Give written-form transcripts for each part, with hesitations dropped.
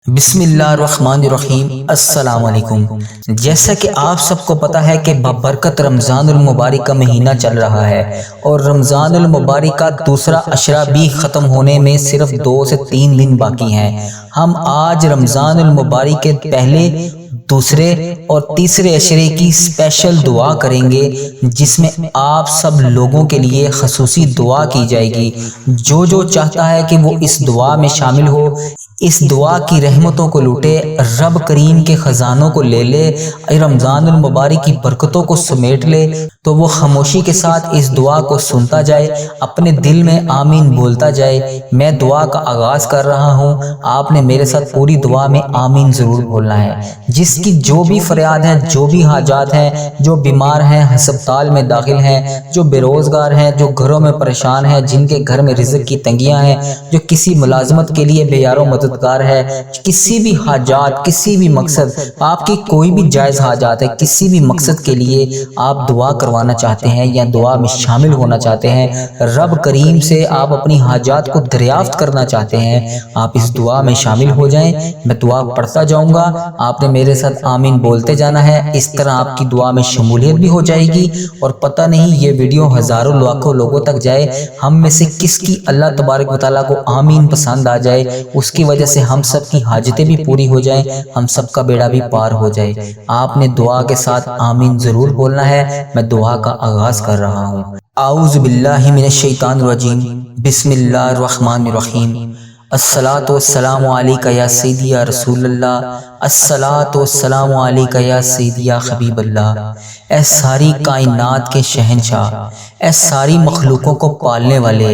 بسم اللہ الرحمن الرحیم۔ السلام علیکم۔ جیسا کہ آپ سب کو پتا ہے کہ ببرکت رمضان المبارک کا مہینہ چل رہا ہے اور رمضان المبارک کا دوسرا عشرہ بھی ختم ہونے میں صرف 2 سے 3 دن باقی ہیں۔ ہم آج رمضان المبارک کے پہلے، دوسرے اور تیسرے عشرے کی اسپیشل دعا کریں گے، جس میں آپ سب لوگوں کے لیے خصوصی دعا کی جائے گی۔ جو چاہتا ہے کہ وہ اس دعا میں شامل ہو، اس دعا کی رحمتوں کو لوٹے، رب کریم کے خزانوں کو لے لے، رمضان المبارک کی برکتوں کو سمیٹ لے، تو وہ خاموشی کے ساتھ اس دعا کو سنتا جائے، اپنے دل میں آمین بولتا جائے۔ میں دعا کا آغاز کر رہا ہوں، آپ نے میرے ساتھ پوری دعا میں آمین ضرور بولنا ہے۔ جس کی جو بھی فریاد ہے، جو بھی حاجات ہیں، جو بیمار ہیں، ہسپتال میں داخل ہیں، جو بے روزگار ہیں، جو گھروں میں پریشان ہیں، جن کے گھر میں رزق کی تنگیاں ہیں، جو کسی ملازمت کے لیے بے یار و مددگار ہے، کسی بھی حاجات، کسی بھی مقصد، آپ کی کوئی بھی جائز حاجات ہے، کسی بھی مقصد کے لیے آپ دعا کروانا چاہتے ہیں یا دعا میں شامل ہونا چاہتے ہیں، رب کریم سے آپ اپنی حاجات کو دریافت کرنا چاہتے ہیں، آپ اس دعا میں شامل ہو جائیں۔ میں دعا پڑھتا جاؤں گا، آپ نے میرے ساتھ آمین بولتے جانا ہے۔ اس طرح آپ کی دعا میں شمولیت بھی ہو جائے گی، اور پتہ نہیں یہ ویڈیو ہزاروں لاکھوں لوگوں تک جائے، ہم میں سے کس کی اللہ تبارک و تعالیٰ کو آمین پسند آ جائے، اس کی وجہ سے ہم سب کی حاجتیں بھی پوری ہو جائیں، ہم سب کا بیڑا بھی پار ہو جائے۔ آپ نے دعا کے ساتھ آمین ضرور بولنا ہے۔ میں دعا کا آغاز کر رہا ہوں۔ اعوذ باللہ من الشیطان الرجیم، بسم اللہ الرحمن الرحیم۔ الصلاۃ والسلام علیک یا سیدی یا رسول اللہ، الصلاۃ والسلام علیک یا سیدی یا حبیب اللہ۔ اے ساری کائنات کے شہنشاہ، اے ساری مخلوقوں کو پالنے والے،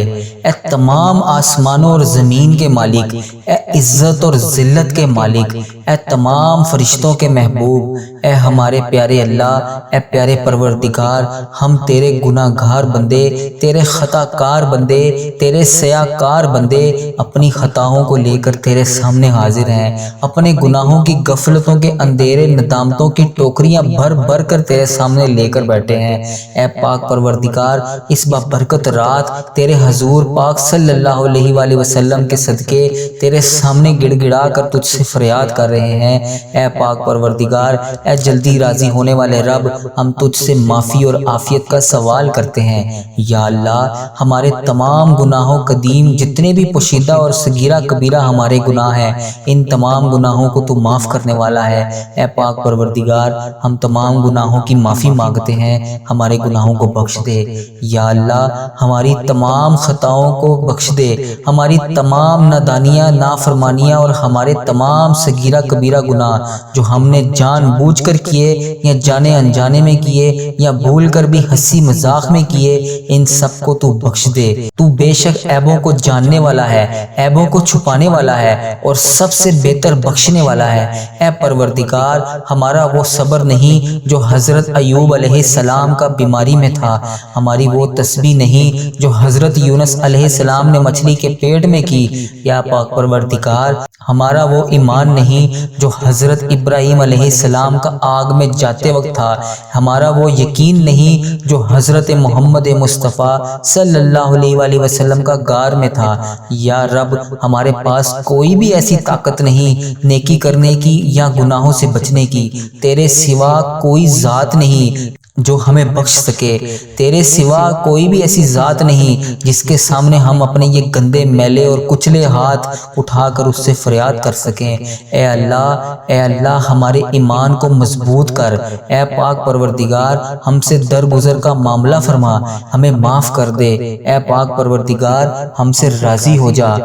اے تمام آسمانوں اور زمین کے مالک، اے عزت اور ذلت کے مالک، اے تمام فرشتوں کے محبوب، اے ہمارے پیارے اللہ، اے پیارے پروردگار، ہم تیرے گناہ گار بندے، تیرے خطا کار بندے، تیرے سیاہ کار بندے اپنی خطاؤں کو لے کر تیرے سامنے حاضر ہیں، اپنے گناہوں کی غفلتوں کے اندھیرے ندامتوں کی ٹوکریاں بھر بھر کر تیرے سامنے لے کر بیٹھے ہیں۔ اے پاک پروردگار، اس بابرکت رات تیرے حضور پاک صلی اللہ علیہ وآلہ وسلم کے صدقے تیرے سامنے گڑ گڑا کر تجھ سے فریاد کر رہے ہیں۔ اے پاک پروردگار، اے جلدی راضی ہونے والے رب، ہم تجھ سے معافی اور عافیت کا سوال کرتے ہیں۔ یا اللہ، ہمارے تمام گناہوں قدیم، جتنے بھی پوشیدہ اور صغیرہ کبیرہ ہمارے گناہ ہیں، ان تمام گناہوں کو تو معاف کرنے والا ہے۔ اے پاک پروردگار، ہم تمام گناہوں کی معافی مانگتے ہیں، ہمارے گناہوں کو بخش دے۔ یا اللہ، ہماری تمام خطاؤں کو بخش دے، ہماری تمام نادانیاں، نافرمانیاں اور ہمارے تمام صغیرہ کبیرہ گناہ جو ہم نے جان بوجھ کر کیے یا جانے انجانے میں کیے یا بھول کر بھی ہنسی مذاق میں کیے، ان سب کو تو بخش دے۔ تو بے شک عیبوں کو جاننے والا ہے، عیبوں کو چھپانے والا ہے اور سب سے بہتر بخشنے والا ہے۔ اے پروردگار، ہمارا وہ صبر نہیں جو حضرت ایوب علیہ السلام کا بیماری میں تھا، ہماری وہ تسبیح نہیں جو حضرت یونس علیہ السلام نے مچھلی کے پیٹ میں کی۔ یا پاک پروردگار، ہمارا وہ ایمان نہیں جو حضرت ابراہیم علیہ السلام کا آگ میں جاتے وقت تھا، ہمارا وہ یقین نہیں جو حضرت محمد مصطفیٰ صلی اللہ علیہ وآلہ وسلم کا غار میں تھا۔ یا رب، ہمارے پاس کوئی بھی ایسی طاقت نہیں نیکی کرنے کی یا گناہوں سے بچنے کی، تیرے سوا کوئی ذات نہیں جو ہمیں بخش سکے، تیرے سوا کوئی بھی ایسی ذات نہیں جس کے سامنے ہم اپنے یہ گندے میلے اور کچلے ہاتھ اٹھا کر اس سے فریاد کر سکیں۔ اے اللہ، ہمارے ایمان کو مضبوط کر۔ اے پاک پروردگار، ہم سے درگزر کا معاملہ فرما، ہمیں معاف کر دے۔ اے پاک پروردگار، ہم سے راضی ہو جا۔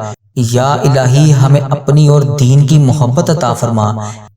یا الہی، ہمیں اپنی اور دین کی محبت عطا فرما۔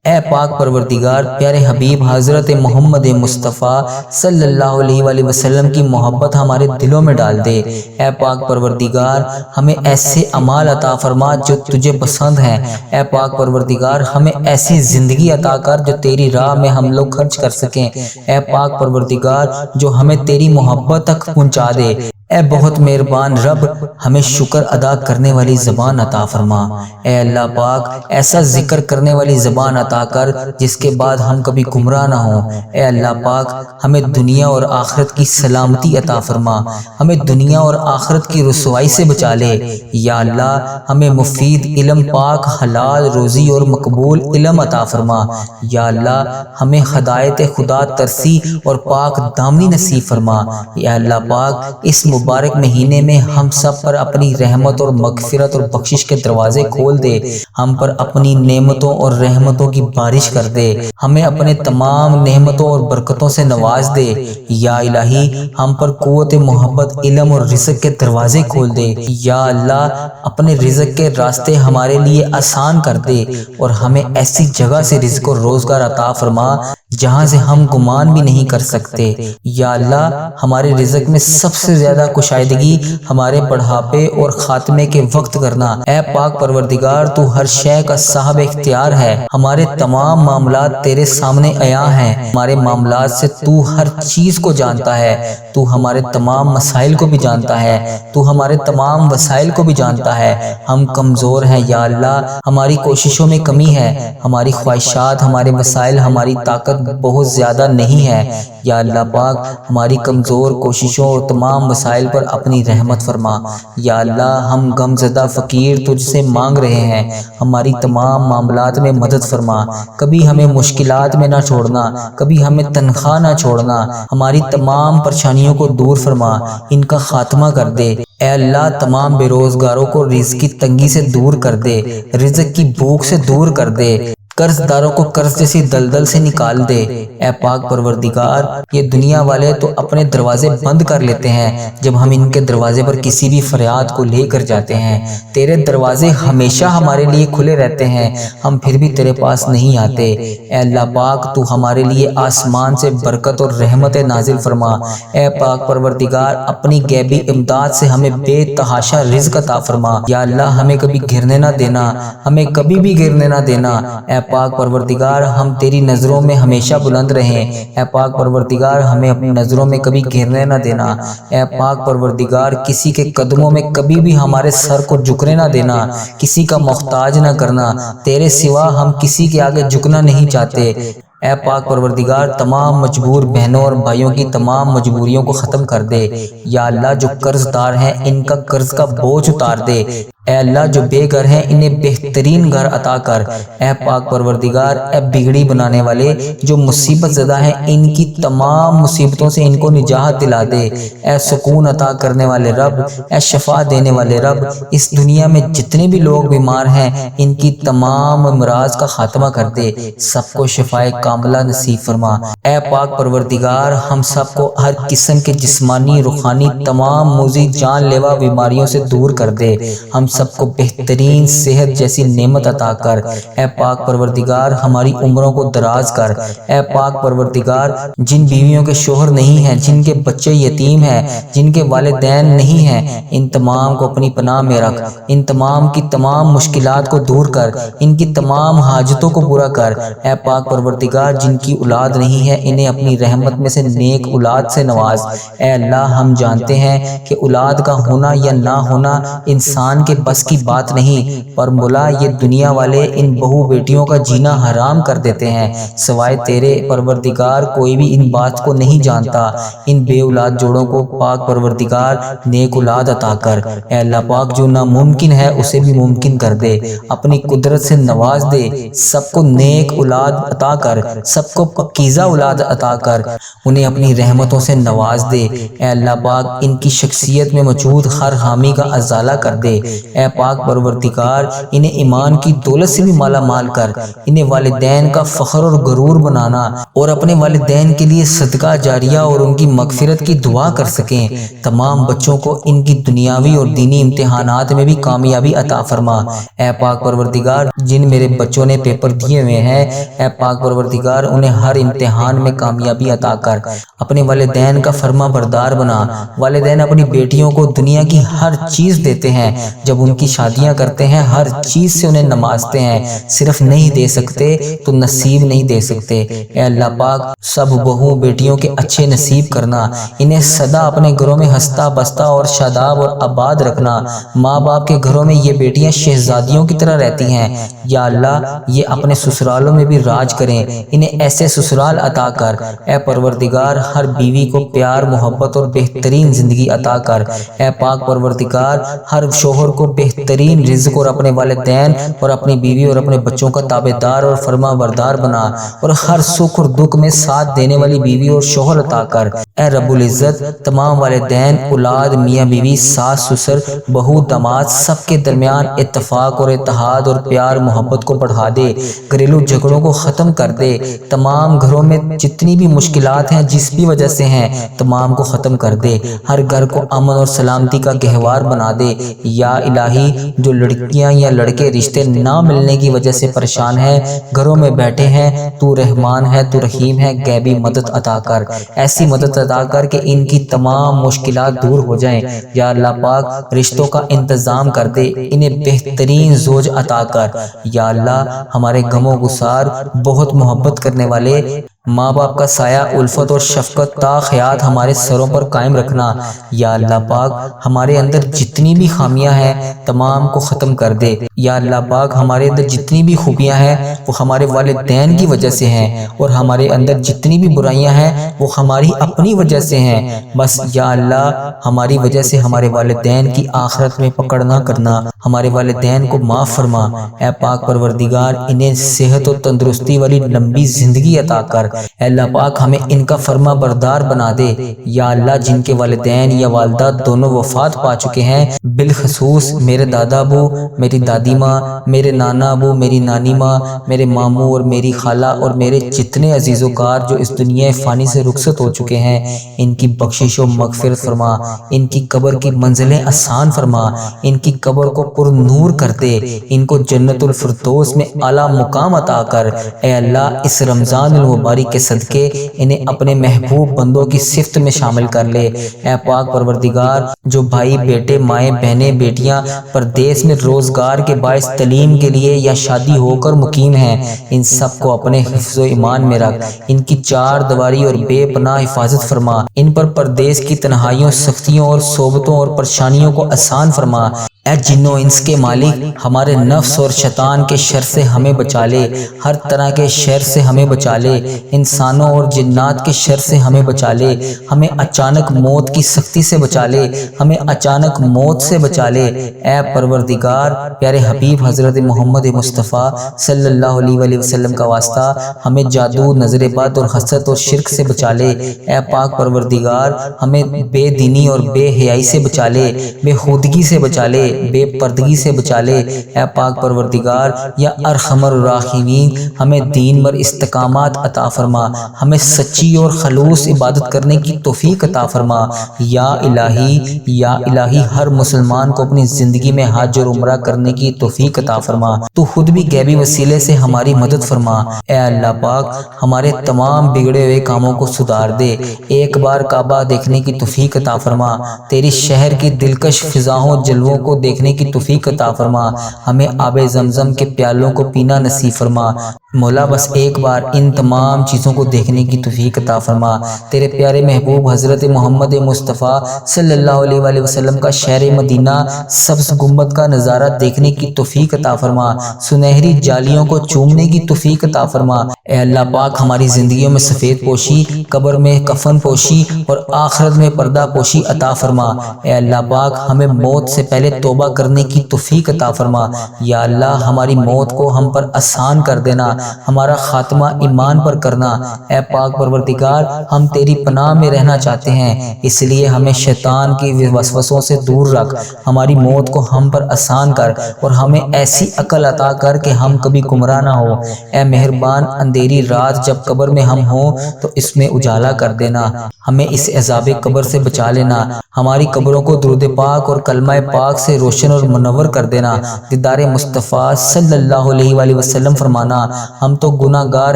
اے پاک پروردگار، پیارے حبیب حضرت محمد مصطفیٰ صلی اللہ علیہ وآلہ وسلم کی محبت ہمارے دلوں میں ڈال دے۔ اے پاک پروردگار، ہمیں ایسے اعمال عطا فرما جو تجھے پسند ہیں۔ اے پاک پروردگار، ہمیں ایسی زندگی عطا کر جو تیری راہ میں ہم لوگ خرچ کر سکیں۔ اے پاک پروردگار، جو ہمیں تیری محبت تک پہنچا دے۔ اے بہت مہربان رب ہمیں شکر ادا کرنے والی زبان عطا فرما۔ اے اللہ پاک ایسا ذکر کرنے والی زبان عطا کر جس کے بعد ہم کبھی گمراہ نہ ہوں۔ اے اللہ پاک ہمیں دنیا اور آخرت کی سلامتی عطا فرما، ہمیں دنیا اور آخرت کی رسوائی سے بچا لے۔ یا اللہ ہمیں مفید علم، پاک حلال روزی اور مقبول علم عطا فرما۔ یا اللہ ہمیں ہدایت خدا ترسی اور پاک دامنی نصیب فرما۔ یا اللہ پاک اس مبارک مہینے میں ہم سب پر اپنی رحمت اور مغفرت اور بخشش کے دروازے کھول دے، ہم پر اپنی نعمتوں اور رحمتوں کی بارش کر دے، ہمیں اپنے تمام نعمتوں اور برکتوں سے نواز دے۔ یا الہی ہم پر قوت محبت، علم اور رزق کے دروازے کھول دے۔ یا اللہ اپنے رزق کے راستے ہمارے لیے آسان کر دے اور ہمیں ایسی جگہ سے رزق اور روزگار عطا فرما جہاں سے ہم گمان بھی نہیں کر سکتے۔ یا اللہ ہمارے رزق میں سب سے زیادہ کشائدگی ہمارے بڑھاپے اور خاتمے کے وقت کرنا۔ اے پاک پروردگار تو ہر شے کا صاحب اختیار ہے، ہمارے تمام معاملات تیرے سامنے عیاں ہیں، ہمارے معاملات سے تو ہر چیز کو جانتا ہے، تو ہمارے تمام مسائل کو بھی جانتا ہے، تو ہمارے تمام وسائل کو بھی جانتا ہے۔ ہم کمزور ہیں یا اللہ ہماری کوششوں میں کمی ہے، ہماری خواہشات، ہمارے وسائل، ہماری طاقت بہت زیادہ نہیں ہے۔ یا اللہ پاک ہماری کمزور کوششوں اور تمام وسائل پر اپنی رحمت فرما۔ یا اللہ ہم غم زدہ فقیر تجھ سے مانگ رہے ہیں، ہماری تمام معاملات میں مدد فرما، کبھی ہمیں مشکلات میں نہ چھوڑنا، کبھی ہمیں تنخواہ نہ چھوڑنا، ہماری تمام پریشانیوں کو دور فرما، ان کا خاتمہ کر دے۔ اے اللہ تمام بے روزگاروں کو رزق کی تنگی سے دور کر دے، رزق کی بھوک سے دور کر دے، قرض داروں کو قرض جیسی دلدل سے نکال دے۔ اے پاک پروردگار یہ دنیا والے تو اپنے دروازے بند کر لیتے ہیں جب ہم ان کے دروازے پر کسی بھی فریاد کو لے کر جاتے ہیں، تیرے دروازے ہمیشہ ہمارے لیے کھلے رہتے ہیں، ہم پھر بھی تیرے پاس نہیں آتے۔ اے اللہ پاک تو ہمارے لیے آسمان سے برکت اور رحمت نازل فرما۔ اے پاک پروردگار اپنی غیبی امداد سے ہمیں بے تحاشا رزق عطا فرما۔ یا اللہ ہمیں کبھی گرنے نہ دینا، ہمیں کبھی بھی گرنے نہ دینا۔ اے پاک پروردگار ہم تیری نظروں میں ہمیشہ بلند رہیں۔ اے پاک پروردگار ہمیں اپنی نظروں میں کبھی گرنے نہ دینا۔ اے پاک پروردگار کسی کے قدموں میں کبھی بھی ہمارے سر کو جھکنے نہ دینا، کسی کا محتاج نہ کرنا، تیرے سوا ہم کسی کے آگے جھکنا نہیں چاہتے۔ اے پاک پروردگار تمام مجبور بہنوں اور بھائیوں کی تمام مجبوریوں کو ختم کر دے۔ یا اللہ جو قرض دار ہیں ان کا قرض کا بوجھ اتار دے۔ اے اللہ جو بے گھر ہیں انہیں بہترین گھر عطا کر۔ اے پاک پروردگار اے بگڑی بنانے والے جو مصیبت زدہ ہیں ان کی تمام مصیبتوں سے ان کو نجات دلا دے۔ اے سکون عطا کرنے والے رب، اے شفا دینے والے رب، اس دنیا میں جتنے بھی لوگ بیمار ہیں ان کی تمام امراض کا خاتمہ کر دے، سب کو شفائے کاملہ نصیب فرما۔ اے پاک پروردگار ہم سب کو ہر قسم کے جسمانی روحانی تمام مضر جان لیوا بیماریوں سے دور کر دے، ہم سب کو بہترین صحت جیسی نعمت عطا کر۔ اے پاک پروردگار ہماری عمروں کو دراز کر۔ اے پاک پروردگار جن بیویوں کے شوہر نہیں ہیں، جن کے بچے یتیم ہیں، جن کے والدین نہیں ہیں، ان تمام کو اپنی پناہ میں رکھ، ان تمام کی تمام مشکلات کو دور کر، ان کی تمام حاجتوں کو پورا کر۔ اے پاک پروردگار جن کی اولاد نہیں ہے انہیں اپنی رحمت میں سے نیک اولاد سے نواز۔ اے اللہ ہم جانتے ہیں کہ اولاد کا ہونا یا نہ ہونا انسان کے بس کی بات نہیں، پر مولا یہ دنیا والے ان بہو بیٹیوں کا جینا حرام کر دیتے ہیں، سوائے تیرے پروردگار کوئی بھی ان بات کو نہیں جانتا۔ ان بے اولاد جوڑوں کو پاک پروردگار نیک اولاد عطا کر۔ اے اللہ پاک جو ناممکن ہے اسے بھی ممکن کر دے، اپنی قدرت سے نواز دے، سب کو نیک اولاد عطا کر، سب کو پاکیزہ اولاد عطا کر، انہیں اپنی رحمتوں سے نواز دے۔ اے اللہ پاک ان کی شخصیت میں موجود ہر خامی کا ازالہ کر دے۔ اے پاک پروردگار انہیں ایمان کی دولت سے بھی مالا مال کر، انہیں والدین کا فخر اور غرور بنانا اور اپنے والدین کے لیے صدقہ جاریہ اور ان کی مغفرت کی دعا کر سکیں۔ تمام بچوں کو ان کی دنیاوی اور دینی امتحانات میں بھی کامیابی عطا فرما۔ اے پاک پروردگار جن میرے بچوں نے پیپر دیے ہوئے ہیں، اے پاک پروردگار انہیں ہر امتحان میں کامیابی عطا کر، اپنے والدین کا فرما بردار بنا۔ والدین اپنی بیٹیوں کو دنیا کی ہر چیز دیتے ہیں، جب ان کی شادیاں کرتے ہیں ہر چیز سے انہیں نوازتے ہیں، صرف نہیں دے سکتے تو نصیب نہیں دے سکتے۔ اے اللہ پاک سب بہو بیٹیوں کے اچھے نصیب کرنا، انہیں سدا اپنے گھروں میں ہنستا بستا اور شاداب اور آباد رکھنا۔ ماں باپ کے گھروں میں یہ بیٹیاں شہزادیوں کی طرح رہتی ہیں، یا اللہ یہ اپنے سسرالوں میں بھی راج کریں، انہیں ایسے سسرال عطا کر۔ اے پروردگار ہر بیوی کو پیار محبت اور بہترین زندگی عطا کر۔ اے پاک پروردگار ہر شوہر کو بہترین رزق اور اپنے والدین اور اپنی بیوی اور اپنے بچوں کا تابعدار اور فرما بردار بنا، اور ہر سکھ اور دکھ میں ساتھ دینے والی بیوی اور شوہر عطا کر۔ اے رب العزت تمام والدین اولاد میاں بیوی ساس سسر بہو داماد سب کے درمیان اتفاق اور اتحاد اور پیار محبت کو بڑھا دے، گھریلو جھگڑوں کو ختم کر دے، تمام گھروں میں جتنی بھی مشکلات ہیں جس بھی وجہ سے ہیں تمام کو ختم کر دے، ہر گھر کو امن اور سلامتی کا گہوار بنا دے۔ یا الہی جو لڑکیاں یا لڑکے رشتے نہ ملنے کی وجہ سے پریشان ہیں، گھروں میں بیٹھے ہیں، تو رحمان ہے تو رحیم ہے، غیبی مدد عطا کر، ایسی مدد عطا کر کہ ان کی تمام مشکلات دور ہو جائیں۔ یا اللہ پاک رشتوں کا انتظام کر دے، انہیں بہترین زوج عطا کر۔ یا اللہ ہمارے غم و گسار بہت محبت کرنے والے ماں باپ کا سایہ الفت اور شفقت تا حیات ہمارے سروں پر قائم رکھنا۔ یا اللہ پاک ہمارے اندر جتنی بھی خامیاں ہیں تمام کو ختم کر دے۔ یا اللہ پاک ہمارے اندر جتنی بھی خوبیاں ہیں وہ ہمارے والدین کی وجہ سے ہیں، اور ہمارے اندر جتنی بھی برائیاں ہیں وہ ہماری اپنی وجہ سے ہیں، بس یا اللہ ہماری وجہ سے ہمارے والدین کی آخرت میں پکڑ نہ کرنا، ہمارے والدین کو معاف فرما۔ اے پاک پروردگار انہیں صحت و تندرستی والی لمبی زندگی عطا کر۔ اے اللہ پاک ہمیں ان کا فرما بردار بنا دے۔ یا اللہ جن کے والدین یا والدہ دونوں وفات پا چکے ہیں، بالخصوص میرے دادا ابو، میری دادی ماں، میرے نانا ابو، میری نانی ماں، میرے ماموں اور میری خالہ اور میرے جتنے عزیز و کار جو اس دنیا فانی سے رخصت ہو چکے ہیں، ان کی بخشش و مغفرت فرما، ان کی قبر کی منزلیں آسان فرما، ان کی قبر کو پر نور کر دے، ان کو جنت الفردوس میں اعلیٰ مقام عطا کر۔ اے اللہ اس رمضان المبارک کے صدقے انہیں اپنے محبوب بندوں کی صفت میں شامل کر لے۔ اے پاک پروردگار جو بھائی بیٹے مائیں بہنیں بیٹیاں پردیس میں روزگار کے باعث تعلیم کے لیے یا شادی ہو کر مقیم ہیں، ان سب کو اپنے حفظ و ایمان میں رکھ، ان کی چار دیواری اور بے پناہ حفاظت فرما، ان پر پردیس کی تنہائیوں سختیوں اور صعوبتوں اور پریشانیوں کو آسان فرما۔ اے جن و انس کے مالک ہمارے نفس اور شیطان کے شر سے ہمیں بچا لے، ہر طرح کے شر سے ہمیں بچا لے، انسانوں اور جنات کے شر سے ہمیں بچا لے، ہمیں اچانک موت کی سختی سے بچا لے، ہمیں اچانک موت سے بچا لے۔ اے پروردگار پیارے حبیب حضرت محمد مصطفیٰ صلی اللہ علیہ وآلہ وسلم کا واسطہ ہمیں جادو نظر بد اور حسد اور شرک سے بچا لے۔ اے پاک پروردگار ہمیں بے دینی اور بے حیائی سے بچا لے، بے خودگی سے بچا لے، بے پردگی سے بچا لے۔ اے پاک پروردگار یا ارحم الراحمین ہمیں دین پر استقامت عطا فرما، ہمیں سچی اور خلوص عبادت کرنے کی توفیق عطا فرما۔ یا الہی ہر مسلمان کو اپنی زندگی میں حج اور عمرہ کرنے کی توفیق عطا فرما، تو خود بھی غیبی وسیلے سے ہماری مدد فرما۔ اے اللہ پاک ہمارے تمام بگڑے ہوئے کاموں کو سدھار دے، ایک بار کعبہ دیکھنے کی توفیق عطا فرما، تیری شہر کی دلکش فضاؤں جلووں کو دیکھنے کی توفیق عطا فرما، ہمیں آب زمزم کے پیالوں کو پینا نصیب فرما۔ مولا بس ایک بار ان تمام چیزوں کو دیکھنے کی توفیق عطا فرما، تیرے پیارے محبوب حضرت محمد مصطفیٰ صلی اللہ علیہ وآلہ وسلم کا شہر مدینہ سبز گنبد کا نظارہ دیکھنے کی توفیق عطا فرما، سنہری جالیوں کو چومنے کی توفیق عطا فرما۔ اے اللہ پاک ہماری زندگیوں میں سفید پوشی، قبر میں کفن پوشی اور آخرت میں پردہ پوشی عطا فرما۔ اے اللہ پاک ہمیں موت سے پہلے توبہ کرنے کی توفیق عطا فرما۔ یا اللہ ہماری موت کو ہم پر آسان کر دینا، ہمارا خاتمہ ایمان پر کرنا۔ اے پاک پروردگار ہم تیری پناہ میں رہنا چاہتے ہیں، اس لیے ہمیں شیطان کی وسوسوں سے دور رکھ، ہماری موت کو ہم پر آسان کر اور ہمیں ایسی عقل عطا کر کہ ہم کبھی گمراہ نہ ہو۔ اے مہربان اندھیری رات جب قبر میں ہم ہوں تو اس میں اجالا کر دینا، ہمیں اس عذاب قبر سے بچا لینا، ہماری قبروں کو درود پاک اور کلمہ پاک سے روشن اور منور کر دینا۔ دیدار مصطفیٰ صلی اللہ علیہ وآلہ وسلم فرمانا، ہم تو گناہ گار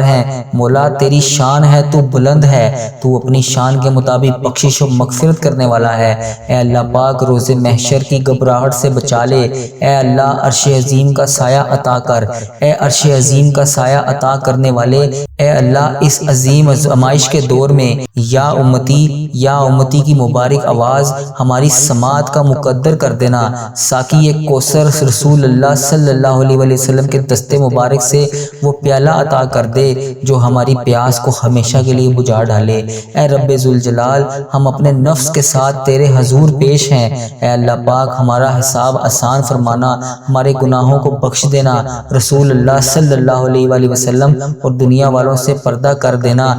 ہیں، مولا تیری شان ہے، تو بلند ہے، تو اپنی شان کے مطابق بخشش و مغفرت کرنے والا ہے۔ اے اللہ پاک روز محشر کی گھبراہٹ سے بچا لے، اے اللہ عرش عظیم کا سایہ عطا کر، اے عرش عظیم کا سایہ عطا کرنے والے، اے اللہ اس عظیم آزمائش کے دور میں یا امتی کی مبارک آواز ہماری سماعت کا مقدر کر دینا۔ ساقی کوثر رسول اللہ صلی اللہ علیہ وآلہ وسلم کے دستے مبارک سے وہ پیالہ عطا کر دے جو ہماری پیاس کو ہمیشہ کے لیے بجھا ڈالے۔ اے رب ذوالجلال، ہم اپنے نفس کے ساتھ تیرے حضور پیش ہیں، اے اللہ پاک ہمارا حساب آسان فرمانا، ہمارے گناہوں کو بخش دینا، رسول اللہ صلی اللہ علیہ وآلہ وسلم اور دنیا والوں سے پردہ کر دینا،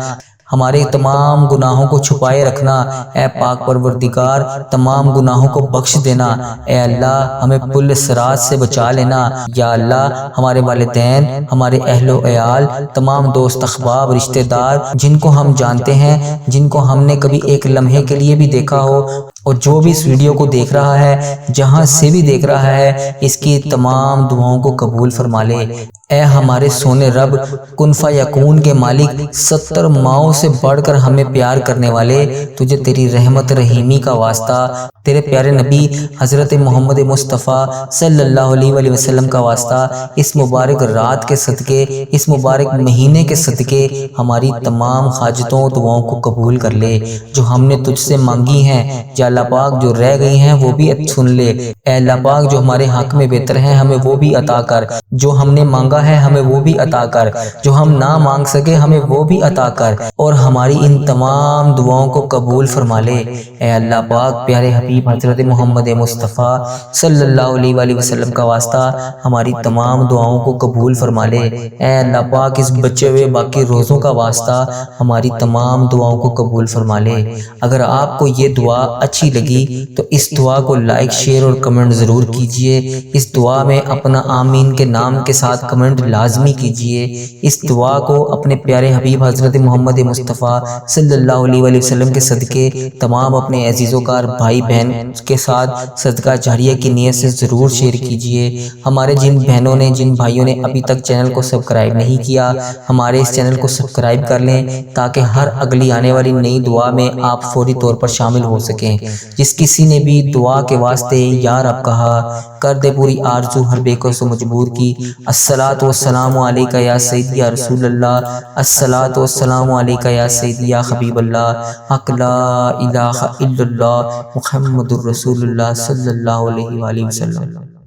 ہمارے تمام گناہوں کو چھپائے رکھنا، اے پاک پروردگار تمام گناہوں کو بخش دینا، اے اللہ ہمیں پل صراط سے بچا لینا، یا اللہ ہمارے والدین، ہمارے اہل و عیال، تمام دوست احباب رشتہ دار جن کو ہم جانتے ہیں، جن کو ہم نے کبھی ایک لمحے کے لیے بھی دیکھا ہو، اور جو بھی اس ویڈیو کو دیکھ رہا ہے، جہاں سے بھی دیکھ رہا ہے، اس کی تمام دعاؤں کو قبول فرما لے۔ اے ہمارے سونے رب، کن فیکون کے مالک، 70 ماؤں سے بڑھ کر ہمیں پیار کرنے والے، تجھے تیری رحمت رحیمی کا واسطہ، تیرے پیارے نبی حضرت محمد مصطفیٰ صلی اللہ علیہ وآلہ وسلم کا واسطہ، اس مبارک رات کے صدقے، اس مبارک مہینے کے صدقے ہماری تمام حاجتوں دعاؤں کو قبول کر لے، جو ہم نے تجھ سے مانگی ہیں، یا اللہ پاک جو رہ گئی ہیں وہ بھی سن لے، اے اللہ پاک جو ہمارے حق میں بہتر ہیں ہمیں وہ بھی عطا کر، جو ہم نے مانگا ہے ہمیں وہ بھی عطا کر، جو ہم نہ مانگ سکے ہمیں وہ بھی عطا کر، اور ہماری ان تمام دعاؤں کو قبول فرما لے۔ اے اللہ پاک پیارے حبیب حضرت محمد مصطفیٰ صلی اللہ علیہ وآلہ وسلم کا واسطہ ہماری تمام دعاؤں کو قبول فرما لے۔ اے اللہ پاک اس بچے ہوئے باقی روزوں کا واسطہ ہماری تمام دعاؤں کو قبول فرما لے۔ اگر آپ کو یہ دعا اچھی لگی تو اس دعا کو لائک، شیئر اور کمنٹ ضرور کیجئے۔ اس دعا میں اپنا آمین کے نام کے ساتھ کمنٹ لازمی کیجئے۔ اس دعا کو اپنے پیارے حبیب حضرت محمد مصطفیٰ صلی اللہ علیہ وآلہ وسلم کے صدقے تمام اپنے عزیز و کار بھائی بہن کے ساتھ صدقہ جاریہ کی نیت سے ضرور شیئر کیجئے۔ ہمارے جن بہنوں نے، جن بھائیوں نے ابھی تک چینل کو سبسکرائب نہیں کیا، ہمارے اس چینل کو سبسکرائب کر لیں تاکہ ہر اگلی آنے والی نئی دعا میں آپ فوری طور پر شامل ہو سکیں۔ جس کسی نے بھی دعا کے واسطے یا رب کہا، کر دے پوری آرزو ہر بے کس و مجبور کی۔ الصلاۃ والسلام علیکہ یا سیدی یا رسول اللہ، الصلاۃ والسلام علیکہ یا سیدی یا حبیب اللہ، حق لا الہ الا اللہ محمد الرسول اللہ صلی اللہ علیہ وآلہ وسلم۔